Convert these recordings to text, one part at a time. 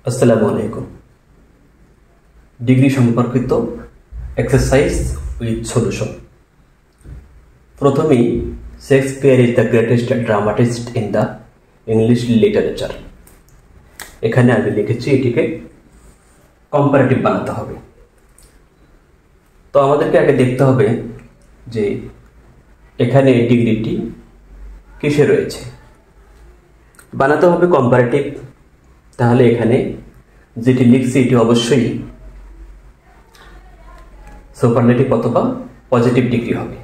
আসসালামু আলাইকুম। ডিগ্রি সম্পর্কিত এক্সারসাইজ উইথ সলিউশন। প্রথমেই Shakespeare is the greatest dramatist in the English literature. এখানে আমি লিখেছি এটিকে কম্পারেটিভ বানাতে হবে। তো আমাদেরকে আগে দেখতে হবে যে এখানে এই ডিগ্রিটি কিসে রয়েছে। বানাতে হবে কম্পারেটিভ। তাহলে এখানে যেটি লিখছি এটি অবশ্যই সুপারলেটিভ অথবা পজিটিভ ডিগ্রি হবে।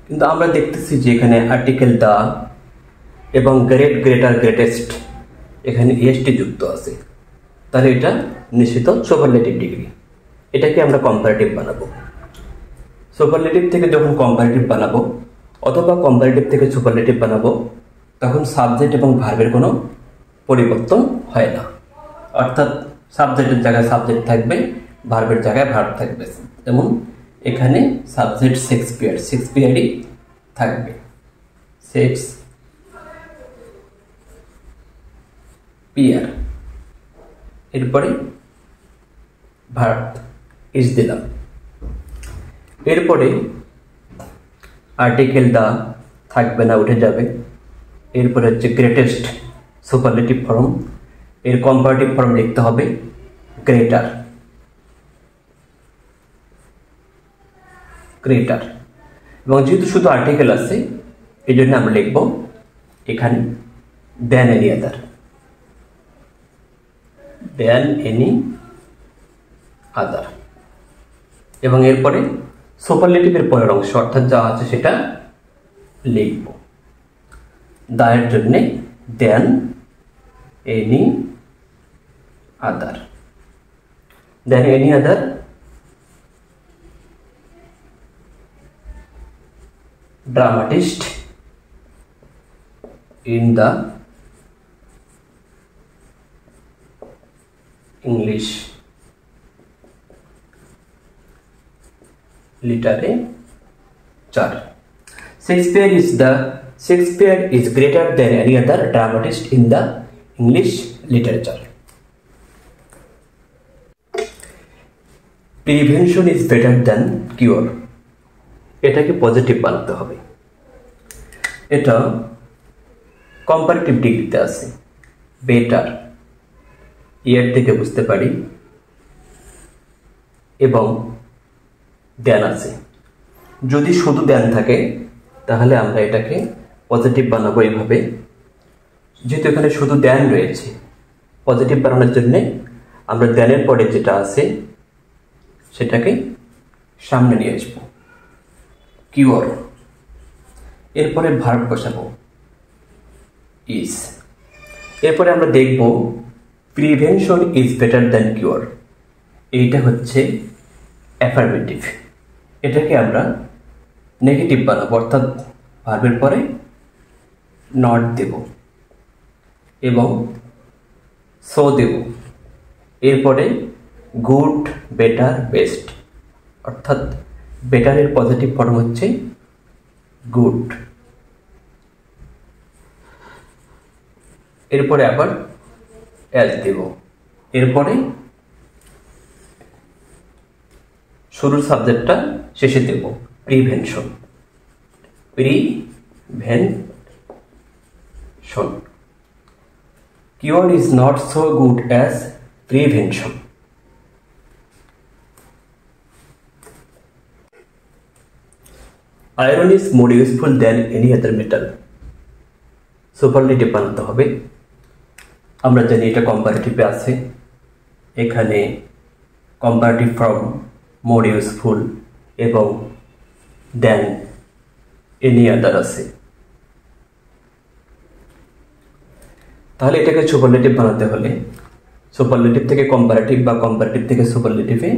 কিন্তু আমরা দেখতেছি যে এখানে আর্টিকেল দা এবং গ্রেট, গ্রেটার, গ্রেটেস্ট এখানে এসটি যুক্ত আছে। তাহলে এটা নিশ্চিত সুপারলেটিভ ডিগ্রি। এটাকে আমরা কম্পারেটিভ বানাবো। সুপারলেটিভ থেকে যখন কম্পারেটিভ বানাবো অথবা কম্পারেটিভ থেকে সুপারলেটিভ বানাবো তখন সাবজেক্ট এবং ভার্বের কোনো পরিবর্তন হয় না। অর্থাৎ সাবজেক্টের জায়গায় সাবজেক্ট থাকবে, ভার্বের জায়গায় ভার্ব থাকবে। যেমন এখানে সাবজেক্ট শেক্সপিয়ারই থাকবে, শেক্সপিয়ার। এরপরে ভার্ব ইজ দিলাম। এরপরে আর্টিকেল দা থাকবে না, উঠে যাবে। এরপরে হচ্ছে গ্রেটেস্ট সুপারলেটিভ ফর্ম, এর কম্পারেটিভ ফর্ম লিখতে হবে গ্রেটার, গ্রেটার। এবং যেহেতু শুধু আর্টিকেল আছে এই জন্য আমরা লিখব এখানে দেন এনি আদার, দেন এনি আদার। এবং এরপরে সুপারলেটিভের পরের অংশ অর্থাৎ যা আছে সেটা লিখব। দায়ের জন্যে দেন any other, then any other. dramatist in the English literature. Shakespeare is greater than any other dramatist in the English literature. Prevention is better than cure. এটাকে পজিটিভ বানাতে হবে। এটা কম্পারেটিভ ডিগ্রিতে আছে। বেটার ইয়ার থেকে বুঝতে পারি এবং দেন আছে। যদি শুধু দেন থাকে তাহলে আমরা এটাকে পজিটিভ বানাবো এইভাবে। যেহেতু এখানে শুধু দেন রয়েছে, পজিটিভ বানানোর জন্যে আমরা দেনের পরে যেটা আছে সেটাকে সামনে নিয়ে আসবো, কিওর। এরপরে ভার্ব বসাবো ইজ। এরপরে আমরা দেখব prevention is better than cure. এইটা হচ্ছে অ্যাফার্মেটিভ। এটাকে আমরা নেগেটিভ বানাবো, অর্থাৎ ভার্বের পরে নট দেব এবং সো দেব। এরপরে গুড, বেটার, বেস্ট, অর্থাৎ বেটারের পজিটিভ ফর্ম হচ্ছে গুড। এরপরে আবার অ্যাজ দেব। এরপরে শুরুর সাবজেক্টটা শেষে দেব, prevention, prevention. Cure is not so good as prevention. Iron is more useful than any other metal. Superlative বানাতে হবে। আমরা জানি এটা কম্পারেটিভে আছে। এখানে কম্পারেটিভ ফর্ম মোর ইউজফুল এবং দেন এনি আদার আছে। তাহলে এটাকে সুপারলেটিভ বানাতে হলে সুপারলেটিভ থেকে কম্পারেটিভ বা কম্পারেটিভ থেকে সুপারলেটিভে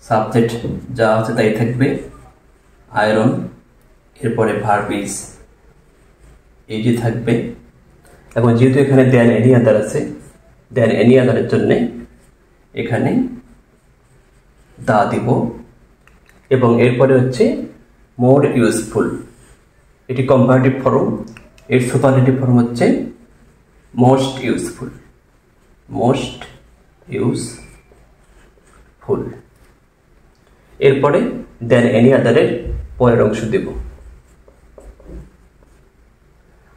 সাবজেক্ট যা আছে তাই থাকবে, আয়রন। এরপরে ভার্ব ইজ, এইটি থাকবে। এবং যেহেতু এখানে দেন এনি আদার আছে, দেন এনি আদারের জন্য এখানে দা দিব। এবং এরপরে হচ্ছে মোর ইউজফুল, এটি কম্পারেটিভ ফর্ম, এর সুপারলেটিভ ফর্ম হচ্ছে মোস্ট ইউজফুল। Most useful. এরপরে দেন এনি আদারের পরের অংশ দেব।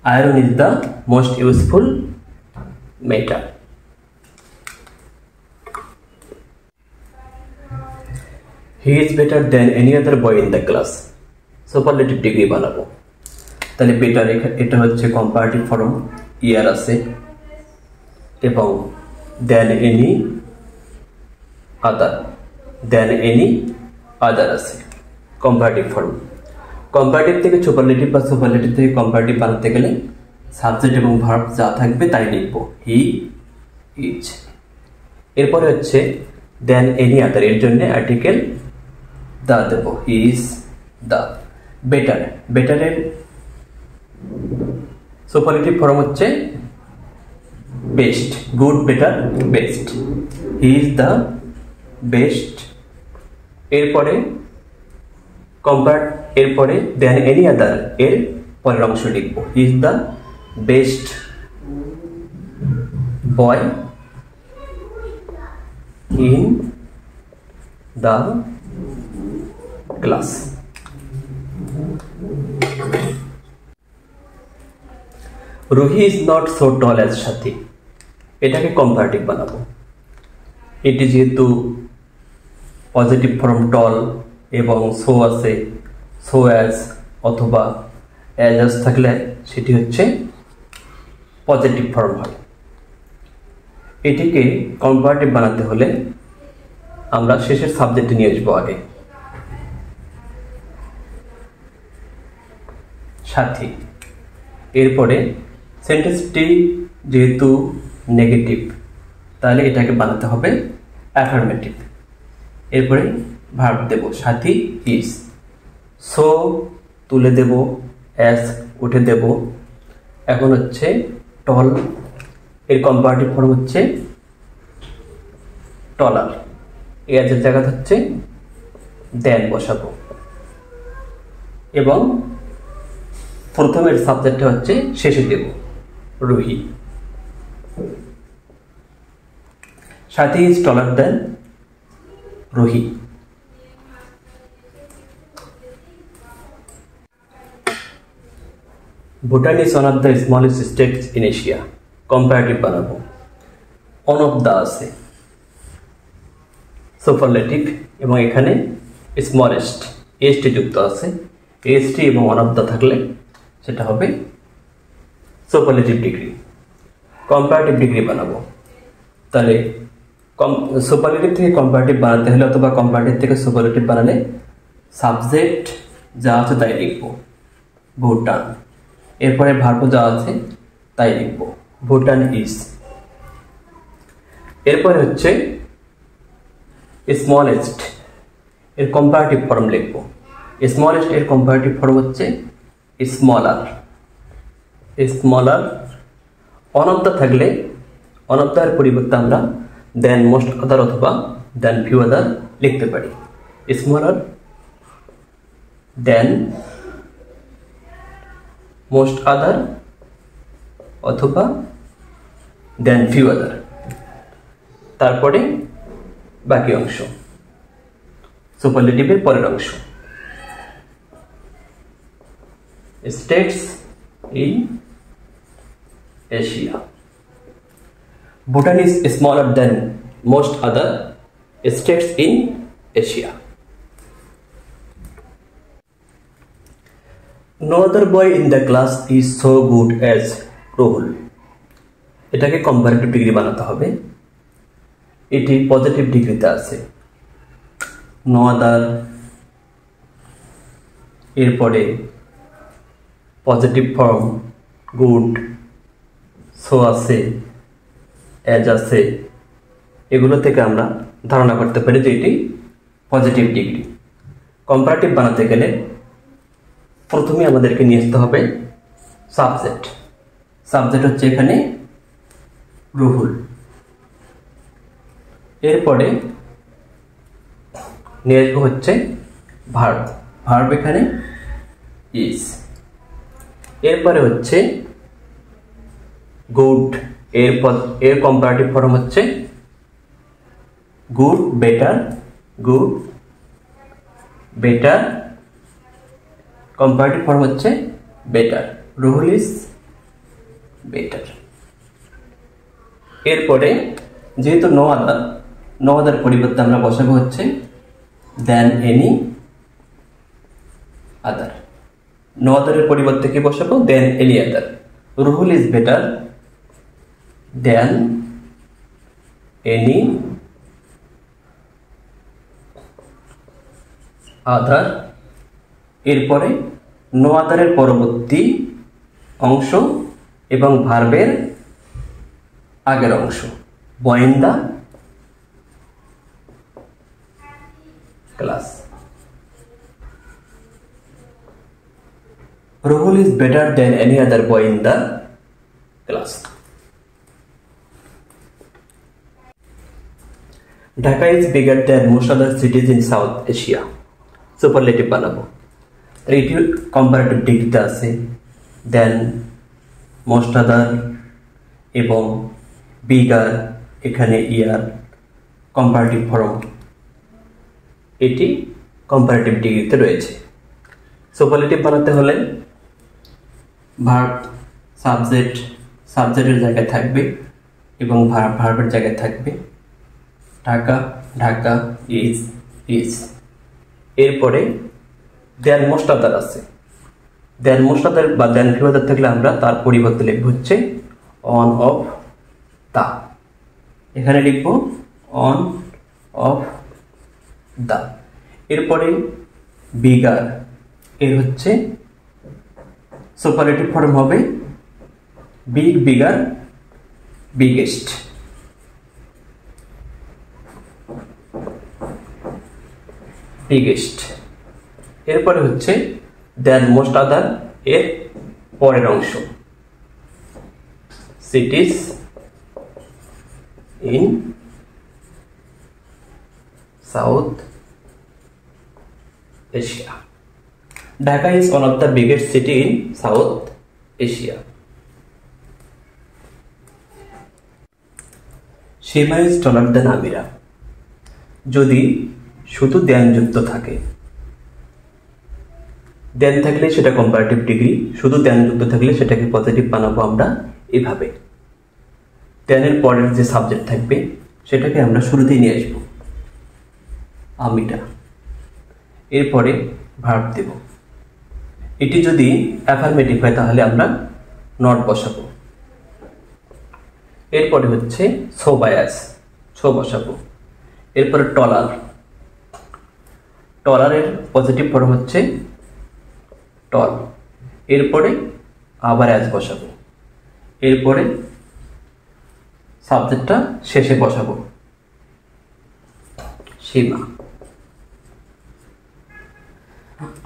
Iron is the most useful metal. He is better than any other boy in the class. Superlative degree বানাবো। তাহলে বেটার এটা হচ্ছে কম্পারেটিভ ফর্ম, ইয়ার আছে, এবং দেন এনি আদার আছে কম্পারেটিভ ফর্ম। কম্পারেটিভ থেকে সুপারলেটিভ বা সুপারলেটিভ থেকে কম্পারেটিভ বানাতে গেলে সাবজেক্ট এবং ভার্ব যা থাকবে তাই লিখব, হি ইজ। এরপরে হচ্ছে দেন এনি আদার, এর জন্য আর্টিকেল দা দেব, হি ইজ দা। বেটার, বেটারের সুপারলেটিভ ফর্ম হচ্ছে best, good, better, best. He is the best. এরপরে এরপরে দেন এনি আদার এর পরের অংশ লিখব, he is the best boy in the class. Ruhi is not so tall as Sathi. এটাকে কম্পারেটিভ বানাবো। এটি যেহেতু পজিটিভ ফর্ম টল এবং সো আছে, সো অ্যাজ অথবা অ্যাজ থাকলে সেটি হচ্ছে পজিটিভ ফর্ম হয়। এটিকে কম্পারেটিভ বানাতে হলে আমরা শেষের সাবজেক্টে নিয়ে আসবো আগে, সাথী। এরপরে সেন্টেন্সটি যেহেতু নেগেটিভ তাহলে এটাকে বানাতে হবে অ্যাফার্মেটিভ। এরপরে verb Dev, Sathi is. So তুলে দেব, অ্যাজ উঠে দেব। এখন হচ্ছে টল, এর কম্পারেটিভ ফর্ম হচ্ছে টলার। এর জায়গা হচ্ছে দেন বসাবো, এবং প্রথমের সাবজেক্টটা হচ্ছে শেষে দেব, Ruhi. Sathi is taller than Ruhi. Bhutan is one of the smallest states in Asia. Comparative বানাবো। ওয়ান অফ দ্য আছে সুপারলেটিভ, এবং এখানে স্মলেস্ট এসটি যুক্ত আছে। এসটি এবং ওয়ান অফ দ্য থাকলে সেটা হবে সুপারলেটিভ ডিগ্রি। কম্পারেটিভ ডিগ্রি বানাবো। তাহলে সুপারলেটিভ থেকে কম্পারেটিভ বানাতে হলে অথবা কম্পারেটিভ থেকে সুপারলেটিভ বানালে সাবজেক্ট যা আছে তাই লিখব, ভুটান। এরপরে ভার্ব যা আছে তাই লিখব, ভুটান ইজ। এরপরে হচ্ছে স্মলেস্ট, এর কম্পারেটিভ ফর্ম লিখব। স্মলেস্ট এর কম্পারেটিভ ফর্ম হচ্ছে smaller. Smaller. One of the থাকলে ওয়ান অফ দ্যার পরিবর্তে আমরা দেন মোস্ট আদার অথবা দেন ফিউ আদার লিখতে পারি। স্মলার দেন মোস্ট আদার অথবা দেন ফিউ আদার। তারপরে বাকি অংশ সুপারলেটিভের পরের অংশ, states in Asia. Bhutan is smaller than most other states in Asia. No other boy in the class is so good as Rahul. এটাকে কম্পারেটিভ ডিগ্রি বানাতে হবে। এটি পজিটিভ ডিগ্রিতে আছে। নো আদার, এরপরে পজিটিভ ফর্ম গুড, সো আছে, as আছে। এগুলো থেকে আমরা ধারণা করতে পারি যে এটি পজিটিভ ডিগ্রি। কম্পারেটিভ বানাতে গেলে প্রথমে আমাদেরকে নিয়ে আসতে হবে সাবজেক্ট। সাবজেক্ট হচ্ছে এখানে রুহুল। এরপরে নিয়ে আসবো হচ্ছে ভার্ব। ভার্ব এখানে ইজ। এরপরে হচ্ছে গুড এর কম্পারেটিভ ফর্ম হচ্ছে good better, good better, comparative form হচ্ছে বেটার, রুহুল ইজ বেটার। এরপরে যেহেতু নো আদার পরিবর্তে আমরা বসাবো হচ্ছে দেন এনি আদার। নো আদারের পরিবর্তে কি বসাবো? Than any other. Ruhul is better than any other. এরপরে নো আদারের পরবর্তী অংশ এবং ভার্বের আগের অংশ boy in the class. Rahul is better than any other boy in the class. Dhaka is bigger than most other cities in South Asia. Superlative বানাবো। এটি comparative ডিগ্রিতে আছে দেন most other এবং bigger, এখানে ইয়ার comparative form, এটি comparative ডিগ্রিতে রয়েছে। Superlative বানাতে হলে ভার্ব সাবজেক্টের জায়গায় থাকবে এবং ভার্বের জায়গায় থাকবে ঢাকা, ঢাকা, ইজ। এরপরে দেন মোস্ট আদার আছে। দেন মোস্ট আদার বা দেন ফিউ আদার থাকলে আমরা তার পরিবর্তে লিখব হচ্ছে অন অফ দা। এখানে লিখব অন অফ দা। এরপরে বিগার, এর হচ্ছে সুপারলেটিভ ফর্ম হবে বিগ, বিগার, বিগেস্ট। বিগেস্ট। এরপরে হচ্ছে দেন মোস্ট আদার, এর পরের অংশ cities in south Asia. Dhaka is one of the biggest city in South Asia. Shima is taller than Amira. যদি শুধু দেন যুক্ত থাকে, দেন থাকলে সেটা কম্পারেটিভ ডিগ্রি, শুধু দেন যুক্ত থাকলে সেটাকে পজিটিভ বানাবো আমরা এভাবে। দেনের পরের যে সাবজেক্ট থাকবে সেটাকে আমরা শুরুতেই নিয়ে আসবো আমিটা। এরপরে ভার্ব দেব। এটি যদি অ্যাফার্মেটিভ হয় তাহলে আমরা নট বসাবো। এরপরে হচ্ছে সো বায়াস, সো বসাবো। এরপরে টলার, টলারের পজিটিভ ফর্ম হচ্ছে টল। এরপরে আবার অ্যাজ বসাবো। এরপরে সাবজেক্টটা শেষে বসাবো সীমা।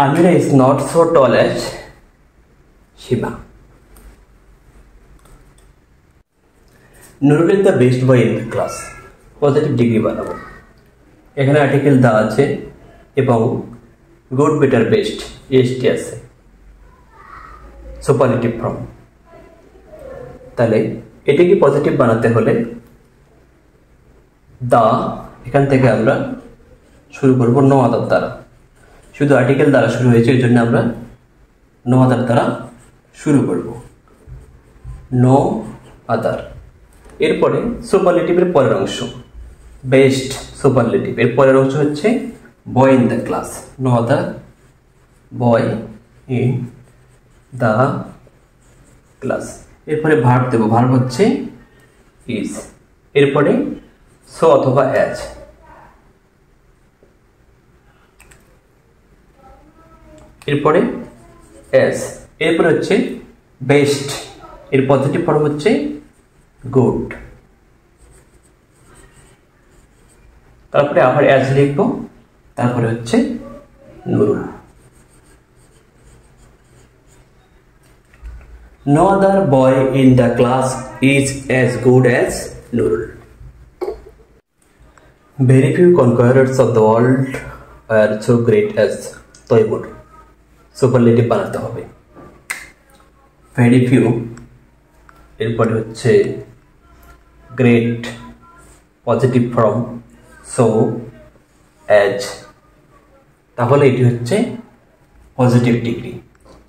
Amira is not so tall as Shima. Nurul is the best boy in the class. Positive degree বানাবো। এখানে আর্টিকেল দা আছে এবং গুড বেটার বেস্ট এসটি আছে, সুপারলেটিভ ফর্ম। তাহলে এটিকে পজিটিভ বানাতে হলে দা, এখান থেকে আমরা শুরু করব নো আদার দ্বারা। শুধু আর্টিকেল দ্বারা শুরু হয়েছে, এই জন্য আমরা নো আদার দ্বারা শুরু করব, নো আদার। এরপরে সুপারলেটিভের পরের অংশ বেস্ট সুপারলেটিভ, এর পরের অংশ হচ্ছে boy in the class, no other boy in the class. এরপরে ভার্ব দেব, ভার্ব হচ্ছে ইজ। এরপরে সো অথবা অ্যাজ। এরপরে অ্যাজ। এরপরে হচ্ছে বেস্ট, এর পজিটিভ ফর্ম হচ্ছে গুড। তারপরে আবার অ্যাজ লিখব, তারপরে হচ্ছে Nurul. No other boy in the class is as good as Nurul. Very few conquerors of the world are so great as Toymur. Superlative বানাতে হবে। ভেরি ফিউ, এরপরে হচ্ছে great positive form so as, তাহলে এটি হচ্ছে পজিটিভ ডিগ্রি।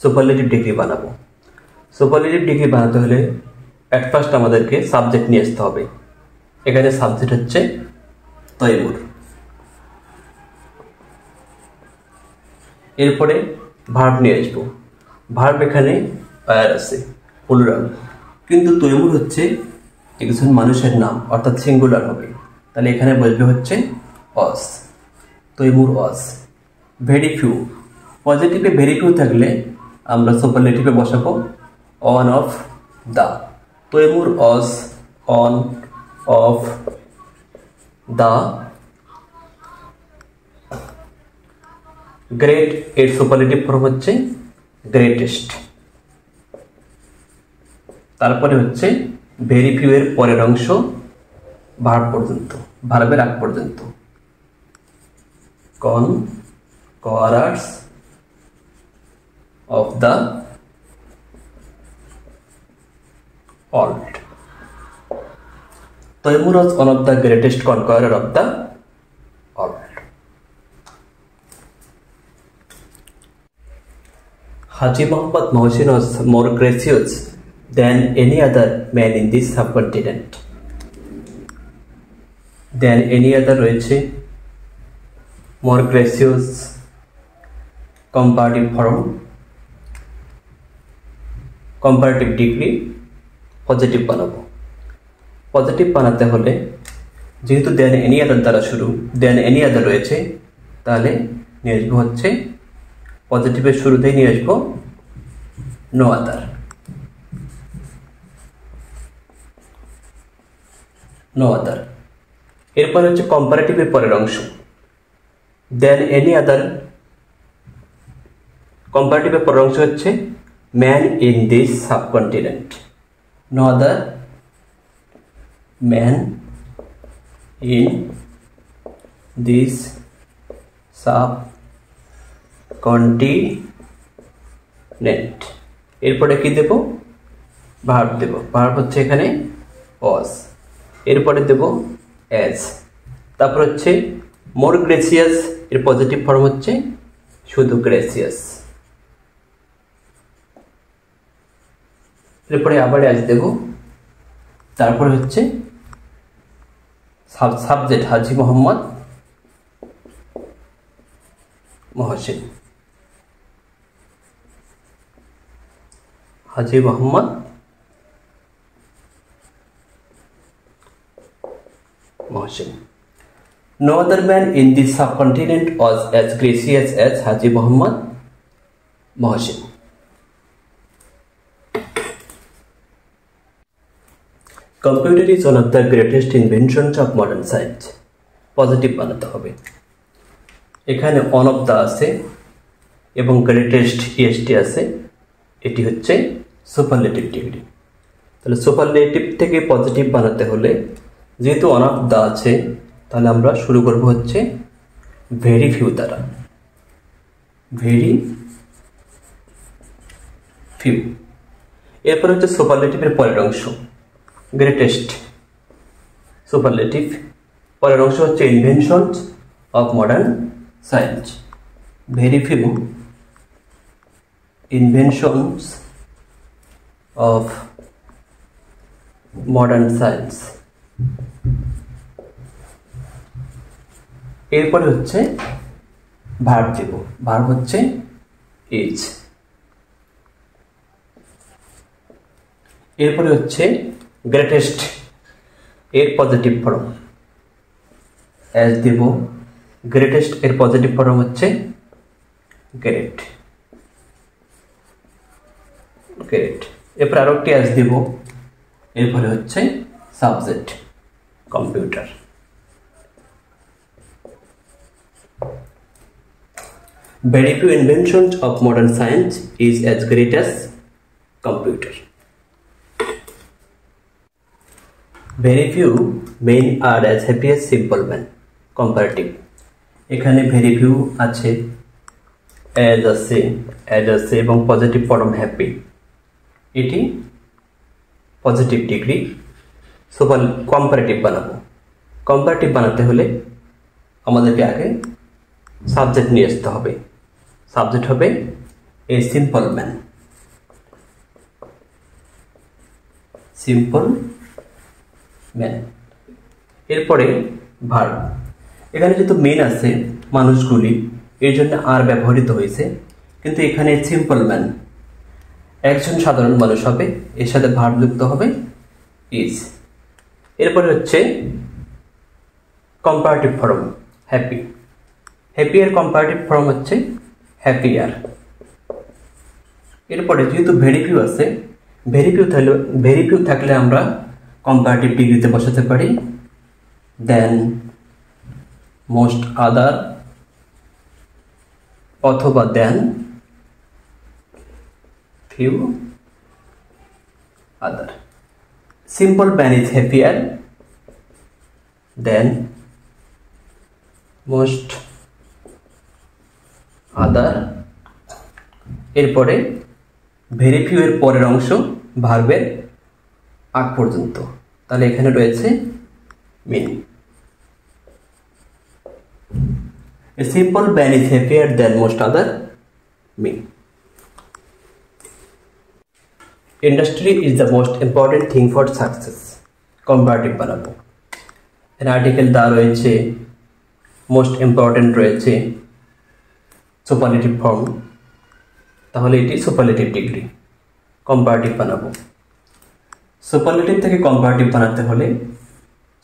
সুপারলেটিভ ডিগ্রি বানাবো। Superlative degree বানাতে হলে অ্যাট ফার্স্ট আমাদেরকে সাবজেক্ট নিয়ে আসতে হবে। এখানে সাবজেক্ট হচ্ছে তৈমুর। এরপরে ভার্ব নিয়ে আসবো। ভার্ব এখানে আয়ার আছে প্লুরাল, কিন্তু তৈমুর হচ্ছে একজন মানুষের নাম অর্থাৎ সিঙ্গুলার হবে, তাহলে এখানে বলবে হচ্ছে অস, তৈমুর অস। ভেরি ফিউ, পজিটিভে ভেরি ফিউ থাকলে আমরা সুপারলেটিভে বসাবো অন অফ দা। তৈমুর অস অন অফ দা গ্রেট, এর সুপারলেটিভ ফর্ম হচ্ছে গ্রেটেস্ট। তারপরে হচ্ছে ভেরি ফিউ এর পরের অংশ ভার্ব পর্যন্ত, ভার্বের আগ পর্যন্ত। Conquerors of the world. Timur was one of the greatest conqueror of the world. Haji Muhammad Mohsin was more gracious than any other man in this subcontinent. Than any other রয়েছে more gracious comparative form, comparative degree, positive বানাবো। Positive বানাতে হলে যেহেতু দেন any আদার দ্বারা শুরু, দেন any আদার রয়েছে, তাহলে নিয়ে আসবো হচ্ছে পজিটিভের শুরুতেই নিয়ে আসবো নো আদার, নো আদার। এরপর হচ্ছে কম্পারেটিভের পরের অংশ দেন এনি আদার। কম্পারেটিভের পরের অংশ হচ্ছে man in this subcontinent, no other man in this subcontinent. এরপরে কি দেব? ভার্ব দেব। ভার্ব হচ্ছে এখানে ওয়াজ। এরপরে দেব অ্যাজ। তারপর হচ্ছে মোর গ্রেসিয়াস, এর পজিটিভ ফর্ম হচ্ছে শুধু গ্রেসিয়াস। এরপরে আবার অ্যাজ দেব। তারপরে হচ্ছে subject Haji Muhammad Mohsin, Haji Muhammad Mohsin. No other man in this subcontinent was as gracious as Haji Muhammad Mohsin. Computer is one of the greatest inventions of modern science. Positive বানাতে হবে। এখানে অন অফ দা আছে এবং গ্রেটেস্ট ইএসটি আছে, এটি হচ্ছে সুপারলেটিভ ডিগ্রি। তাহলে superlative থেকে পজিটিভ বানাতে হলে যেহেতু অন অফ দা আছে, তাহলে আমরা শুরু করব হচ্ছে ভেরি ফিউ দ্বারা, ভেরি ফিউ। এরপর হচ্ছে সুপারলেটিভের পরের অংশ গ্রেটেস্ট। সুপারলেটিভ পরের অংশ হচ্ছে inventions of modern science, very few inventions of modern science. এরপরে হচ্ছে ভার্ব দেব। ভার্ব হচ্ছে ইজ। এরপরে হচ্ছে গ্রেটেস্ট, এর পজিটিভ ফর্ম অ্যাজ দেব। গ্রেটেস্ট এর পজিটিভ ফর্ম হচ্ছে গ্রেট, গ্রেট। এরপর আরো একটি অ্যাজ দেব। এরপরে হচ্ছে subject computer. Very few inventions of modern science is as great as computer. Very few men are as happy as simple men. Comparative. এখানে very few আছে, as আছে এবং পজিটিভ ফর্ম হ্যাপি। এটি পজিটিভ ডিগ্রি। কম্পারেটিভ বানাবো। Comparative বানাতে হলে আমাদেরকে আগে সাবজেক্ট নিয়ে আসতে হবে। সাবজেক্ট হবে a simple man. Simple man. এরপরে ভার্ব। এখানে যেহেতু মেন আছে মানুষগুলি, এর জন্য আর ব্যবহৃত হয়েছে, কিন্তু এখানে সিম্পল ম্যান একজন সাধারণ মানুষ হবে, এর সাথে ভার্ব যুক্ত হবে ইজ। এরপরে হচ্ছে কম্পারেটিভ ফর্ম হ্যাপি। হ্যাপি এর কম্পারেটিভ ফর্ম হচ্ছে হ্যাপিয়ার। এরপরে যেহেতু ভেরি ফিউ আছে, ভেরি ফিউ থাকলে আমরা কম্পারেটিভ ডিগ্রিতে বসাতে পারি দেন মোস্ট আদার অথবা than few other. Simple man is happier than most other. এরপরে ভেরি ফিউ এর পরের অংশ ভার্বের আগ পর্যন্ত, তাহলে এখানে রয়েছে মিন। A simple man is happier than most other men. Industry is the most important thing for success. Comparative বানাবো। An article দা রয়েছে, most important রয়েছে, superlative form, তাহলে এটি superlative ডিগ্রি। কম্পারেটিভ বানাবো। সুপারলেটিভ থেকে কম্পারেটিভ বানাতে হলে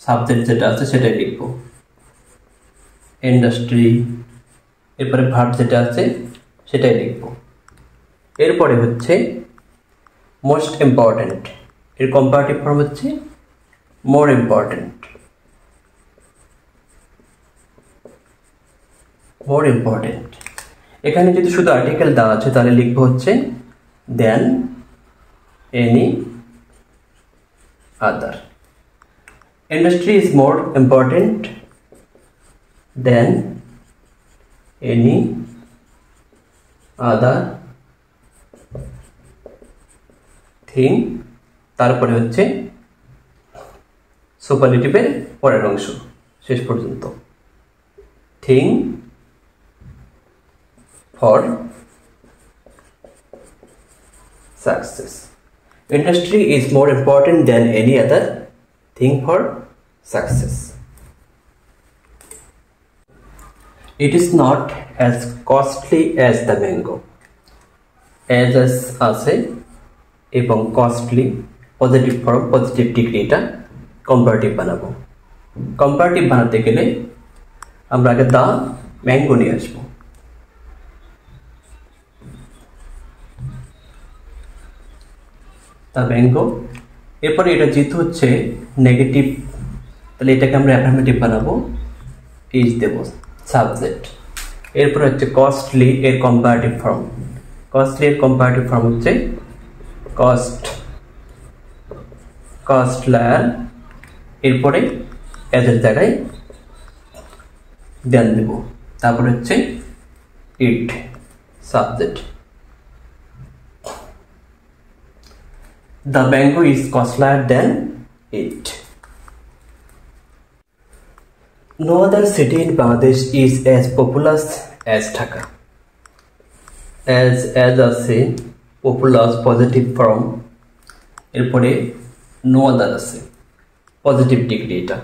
সাবজেক্ট যেটা আছে সেটাই লিখবো, ইন্ডাস্ট্রি। এরপরে ভার্ব যেটা আছে সেটাই লিখবো। এরপরে হচ্ছে মোস্ট ইম্পর্ট্যান্ট, এর কম্পারেটিভ ফর্ম হচ্ছে মোর ইম্পর্ট্যান্ট। More important. এখানে যদি শুধু আর্টিকেল দেওয়া আছে তাহলে লিখবো হচ্ছে দেন any other. Industry is more important then any other thing. তারপরে হচ্ছে সুপারলেটিভের পরের অংশ শেষ পর্যন্ত, thing for success. Industry is more important than any other thing for success. It is not as costly as the mango. As আছে এবং costly positive form, positive degree, এটা comparative বানাবো। কম্পারেটিভ বানাতে গেলে আমরা আগে দা ম্যাঙ্গো নিয়ে আসবো। দা ম্যাঙ্গো। এরপরে এটা যেহেতু হচ্ছে নেগেটিভ, তাহলে এটাকে আমরা অ্যাফার্মেটিভ বানাবো, ইজ দেব সাবজেক্ট। এরপরে হচ্ছে কস্টলি এর কম্পারেটিভ ফর্ম। কস্টলি এর কম্পারেটিভ ফর্ম হচ্ছে কস্ট, কস্টলার। এরপরে এদের জায়গায় দেন দেব। তারপরে হচ্ছে it subject. The mango is costlier than it. No other city in Bangladesh is as populous as Dhaka. As আছে populous positive form, এরপরে no other আছে পজিটিভ ডিগ্রি, এটা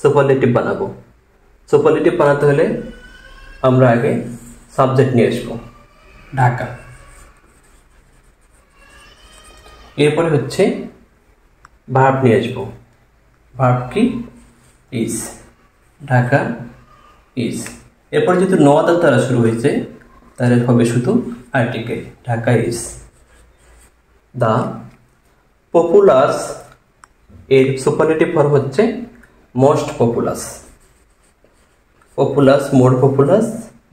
সুপারলেটিভ বানাবো। সুপারলেটিভ বানাতে হলে আমরা আগে সাবজেক্ট নিয়ে আসবো ঢাকা। এরপরে হচ্ছে ভার্ব নিয়ে আসবো। ভার্ব কি? ইজ। ঢাকা ইজ। এরপরে যেহেতু নো আদার দ্বারা শুরু হয়েছে তাহলে হবে শুধু article Dhaka is. The populous এর সুপারলেটিভ ফর্ম হচ্ছে most populous. Populous, more populous,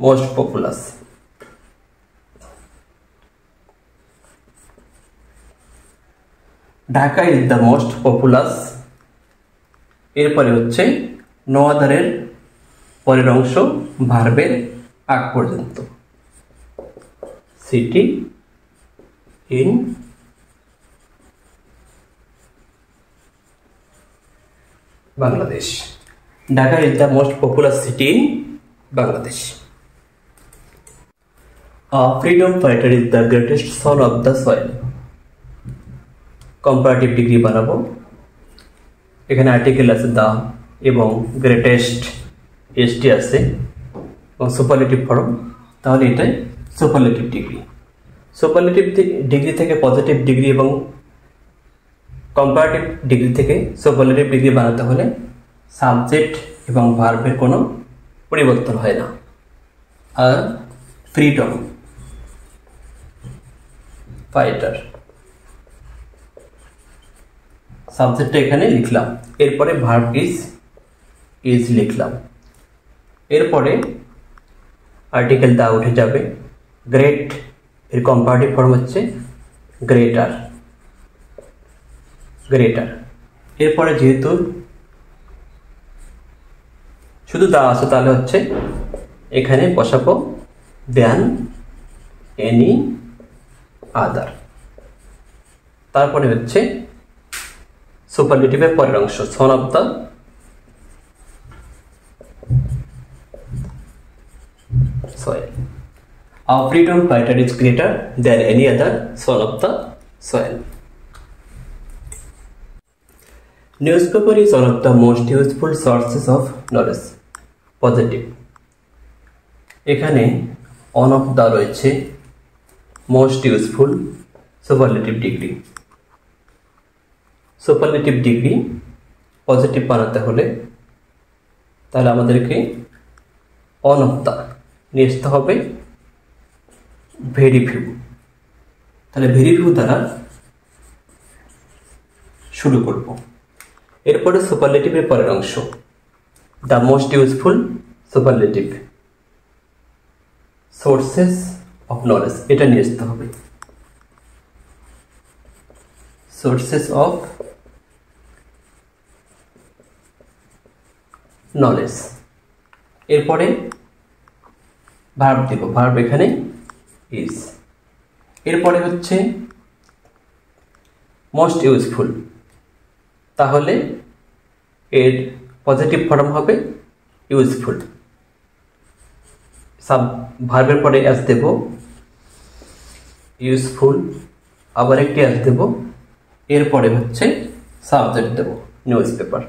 most populous. Dhaka is the most populous. এরপরে হচ্ছে নো আদারের পরের অংশ ভার্বের আগ পর্যন্ত, city in Bangladesh. Dhaka is the most populous city in Bangladesh. A freedom fighter is the greatest son of the soil. Comparative degree বানাবো। এখানে আর্টিকেল আছে দা এবং গ্রেটেস্ট এসটি আছে এবং সুপারলেটিভ ফর্ম, তাহলে এটাই সুপারলেটিভ ডিগ্রি। সুপারলেটিভ ডিগ্রি থেকে positive degree এবং কম্পারেটিভ ডিগ্রি থেকে সুপারলেটিভ ডিগ্রি বানাতে হলে সাবজেক্ট এবং ভার্বের কোনো পরিবর্তন হয় না। আর ফ্রিডম ফাইটার সাবজেক্টটা এখানে লিখলাম, এরপরে ভার্ব ইজ লিখলাম, এরপরে আর্টিকেল দা উঠে যাবে। গ্রেট এর কম্পারেটিভ ফর্ম হচ্ছে গ্রেটার, গ্রেটার। এরপরে যেহেতু শুধু দা আছে তাহলে হচ্ছে এখানে বসাবো দেন এনি আদার। তারপরে হচ্ছে সুপারলেটিভের পরের অংশ son of the soil. Our freedom fighter is greater than any other son of the soil. Newspaper is one of the most useful sources of knowledge. Positive. এখানে one of the রয়েছে most useful superlative degree. Superlative degree positive বানাতে হলে তাহলে আমাদেরকে one of the নিয়ে আসতে হবে very few. তাহলে ভেরি ফিউ দ্বারা শুরু করব। এরপরে সুপারলেটিভের পরের অংশ the most useful superlative sources of knowledge, এটা নিয়ে আসতে হবে সোর্সেস অফ নলেজ। এরপরে ভার্ব দেব, ভার্ব এখানে ইজ। এরপরে হচ্ছে মোস্ট ইউজফুল, তাহলে এর পজিটিভ ফর্ম হবে ইউজফুল। সাব ভার্বের পরে অ্যাজ দেব ইউজফুল, আবার একটি অ্যাজ দেব, এরপরে হচ্ছে সাবজেক্ট দেব newspaper.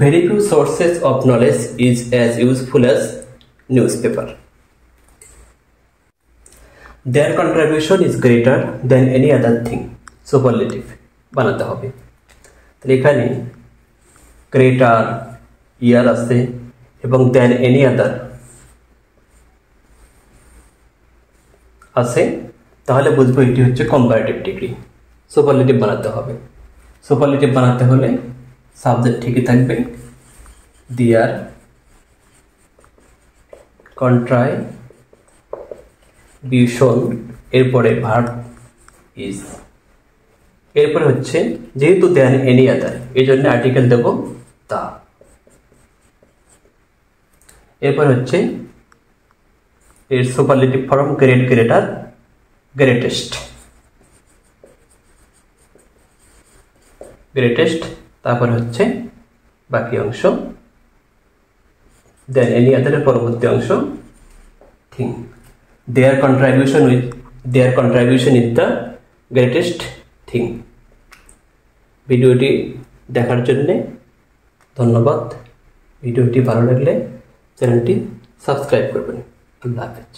Very few sources of knowledge is as useful as newspaper. Their contribution is greater than any other thing. Superlative বানাতে হবে। তাহলে এখানে greater ইয়ার আছে এবং than any other আছে, তাহলে বুঝবো এটি হচ্ছে কম্পারেটিভ ডিগ্রি। সুপারলেটিভ বানাতে হবে। সুপারলেটিভ বানাতে হলে সাবজেক্ট ঠিকই থাকবে দেয়ার কন্ট্রিবিউশন, এরপরে ভার্ব ইজ। এরপরে হচ্ছে যেহেতু দেন এনি আদার, এই জন্য আর্টিকেল দেব তা। এরপর হচ্ছে এর superlative form great, greater, greatest, greatest. তারপর হচ্ছে বাকি অংশ দেন এনি আদারের পরবর্তী অংশ thing. There contribution is the greatest thing. ভিডিওটি দেখার জন্য ধন্যবাদ। ভিডিওটি ভালো লাগলে চ্যানেলটি সাবস্ক্রাইব করবেন। আল্লাহ হাফেজ।